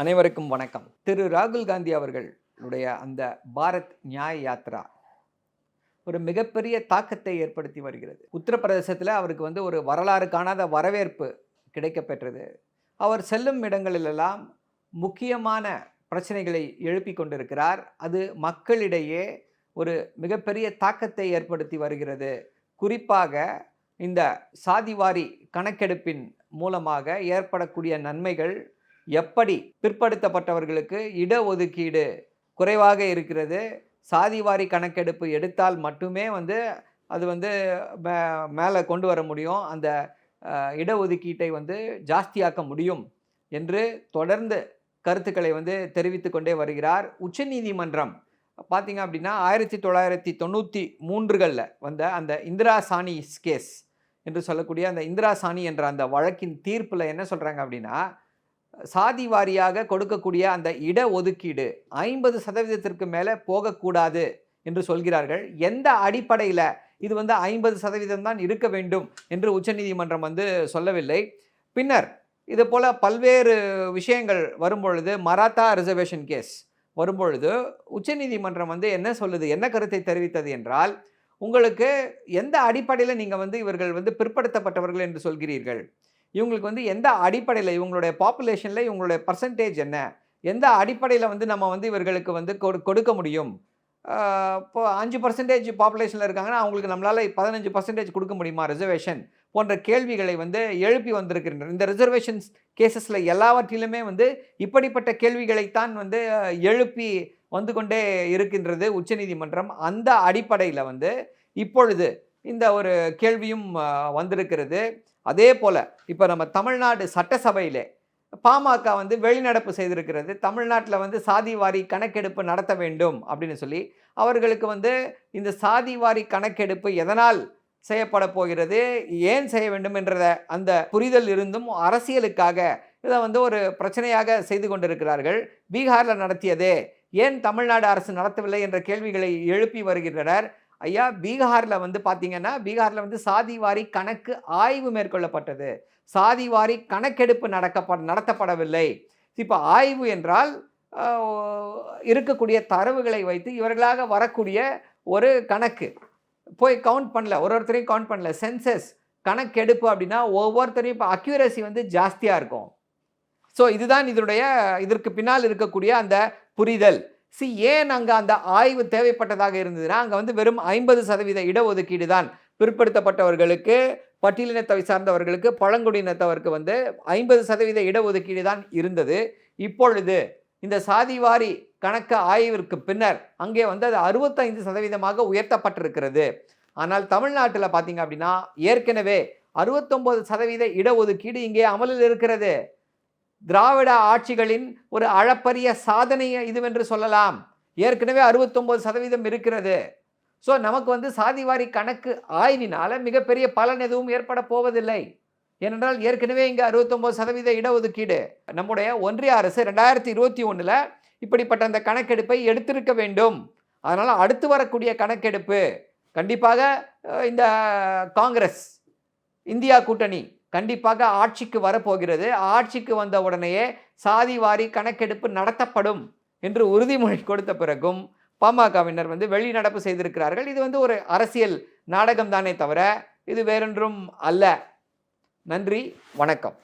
அனைவருக்கும் வணக்கம். திரு ராகுல் காந்தி அவர்களுடைய அந்த பாரத் நியாய் யாத்ரா ஒரு மிகப்பெரிய தாக்கத்தை ஏற்படுத்தி வருகிறது. உத்தரப்பிரதேசத்தில் அவருக்கு ஒரு வரலாறு காணாத வரவேற்பு கிடைக்கப்பெற்றது. அவர் செல்லும் இடங்களிலெல்லாம் முக்கியமான பிரச்சனைகளை எழுப்பி கொண்டிருக்கிறார். அது மக்களிடையே ஒரு மிகப்பெரிய தாக்கத்தை ஏற்படுத்தி வருகிறது. குறிப்பாக இந்த சாதிவாரி கணக்கெடுப்பின் மூலமாக ஏற்படக்கூடிய நன்மைகள், எப்படி பிற்படுத்தப்பட்டவர்களுக்கு இடஒதுக்கீடு குறைவாக இருக்கிறது, சாதிவாரி கணக்கெடுப்பு எடுத்தால் மட்டுமே அது மேலே கொண்டு வர முடியும், அந்த இடஒதுக்கீட்டை ஜாஸ்தியாக்க முடியும் என்று தொடர்ந்து கருத்துக்களை தெரிவித்து கொண்டே வருகிறார். உச்சநீதிமன்றம் பார்த்தீங்க அப்படின்னா 1993களில் வந்த அந்த இந்திரா சானி கேஸ் என்று சொல்லக்கூடிய அந்த இந்திரா சானி என்ற அந்த வழக்கின் தீர்ப்பில் என்ன சொல்கிறாங்க அப்படின்னா, சாதி வாரியாக கொடுக்கக்கூடிய அந்த இடஒதுக்கீடு 50% மேலே போகக்கூடாது என்று சொல்கிறார்கள். எந்த அடிப்படையில் இது 50% தான் இருக்க வேண்டும் என்று உச்சநீதிமன்றம் சொல்லவில்லை. பின்னர் இது போல் பல்வேறு விஷயங்கள் வரும்பொழுது, மராத்தா ரிசர்வேஷன் கேஸ் வரும்பொழுது உச்சநீதிமன்றம் என்ன சொல்லுது, என்ன கருத்தை தெரிவித்தது என்றால், உங்களுக்கு எந்த அடிப்படையில் நீங்கள் இவர்கள் பிற்படுத்தப்பட்டவர்கள் என்று சொல்கிறீர்கள், இவங்களுக்கு எந்த அடிப்படையில், இவங்களுடைய பாப்புலேஷனில் இவங்களுடைய பர்சன்டேஜ் என்ன, எந்த அடிப்படையில் நம்ம இவர்களுக்கு கொடுக்க முடியும், இப்போ 5% பாப்புலேஷனில் இருக்காங்கன்னா அவங்களுக்கு நம்மளால் 15% கொடுக்க முடியுமா ரிசர்வேஷன் போன்ற கேள்விகளை எழுப்பி வந்திருக்கின்றனர். இந்த ரிசர்வேஷன்ஸ் கேசஸில் எல்லாவற்றிலுமே இப்படிப்பட்ட கேள்விகளைத்தான் எழுப்பி வந்து கொண்டே இருக்கின்றது உச்சநீதிமன்றம். அந்த அடிப்படையில் இப்பொழுது இந்த ஒரு கேள்வியும் வந்திருக்கிறது. அதே போல் இப்போ நம்ம தமிழ்நாடு சட்டசபையிலே பாமக வெளிநடப்பு செய்திருக்கிறது. தமிழ்நாட்டில் சாதிவாரி கணக்கெடுப்பு நடத்த வேண்டும் அப்படின்னு சொல்லி, அவர்களுக்கு இந்த சாதிவாரி கணக்கெடுப்பு எதனால் செய்யப்பட போகிறது, ஏன் செய்ய வேண்டும் என்ற அந்த புரிதல் இருந்தும் அரசியலுக்காக இதை ஒரு பிரச்சனையாக செய்து கொண்டிருக்கிறார்கள். பீகாரில் நடத்தியதே ஏன் தமிழ்நாடு அரசு நடத்தவில்லை என்ற கேள்விகளை எழுப்பி வருகின்றனர். ஐயா, பீகாரில் பார்த்தீங்கன்னா, பீகாரில் சாதிவாரி கணக்கு ஆய்வு மேற்கொள்ளப்பட்டது, சாதிவாரி கணக்கெடுப்பு நடத்தப்படவில்லை. இப்போ ஆய்வு என்றால் இருக்கக்கூடிய தரவுகளை வைத்து இவர்களாக வரக்கூடிய ஒரு கணக்கு, போய் கவுண்ட் பண்ணல, ஒருத்தரையும் கவுண்ட் பண்ணல. சென்சஸ் கணக்கெடுப்பு அப்படின்னா ஒவ்வொருத்தரையும் இப்போ அக்யூரசி ஜாஸ்தியாக இருக்கும். ஸோ இதுதான் இதற்கு பின்னால் இருக்கக்கூடிய அந்த புரிதல். ஏன் அங்கே அந்த ஆய்வு தேவைப்பட்டதாக இருந்ததுன்னா, அங்கே வெறும் 50% இடஒதுக்கீடு தான் பிற்படுத்தப்பட்டவர்களுக்கு, பட்டியலினத்தை சார்ந்தவர்களுக்கு, பழங்குடியினத்தவருக்கு 50% இடஒதுக்கீடு தான் இருந்தது. இப்பொழுது இந்த சாதிவாரி கணக்கு ஆய்விற்கு பின்னர் அங்கே அது 65% உயர்த்தப்பட்டிருக்கிறது. ஆனால் தமிழ்நாட்டில் பார்த்தீங்க அப்படின்னா ஏற்கனவே 69% இடஒதுக்கீடு இங்கே அமலில் இருக்கிறது. திராவிட ஆட்சிகளின் ஒரு அளப்பரிய சாதனை இதுவென்று சொல்லலாம். ஏற்கனவே 69% இருக்கிறது. ஸோ நமக்கு சாதிவாரி கணக்கு ஆய்வினால் மிகப்பெரிய பலன் எதுவும் ஏற்பட போவதில்லை. ஏனென்றால் ஏற்கனவே இங்கே 69% இடஒதுக்கீடு. நம்முடைய ஒன்றிய அரசு 2021 இப்படிப்பட்ட அந்த கணக்கெடுப்பை எடுத்திருக்க வேண்டும். அதனால் அடுத்து வரக்கூடிய கணக்கெடுப்பு கண்டிப்பாக இந்த காங்கிரஸ் இந்தியா கூட்டணி கண்டிப்பாக ஆட்சிக்கு வரப்போகிறது. ஆட்சிக்கு வந்த உடனேயே சாதிவாரி கணக்கெடுப்பு நடத்தப்படும் என்று உறுதிமொழி கொடுத்த பிறகும் பாமகவினர் வெளிநடப்பு செய்திருக்கிறார்கள். இது ஒரு அரசியல் நாடகம் தானே தவிர இது வேறொன்றும் அல்ல. நன்றி, வணக்கம்.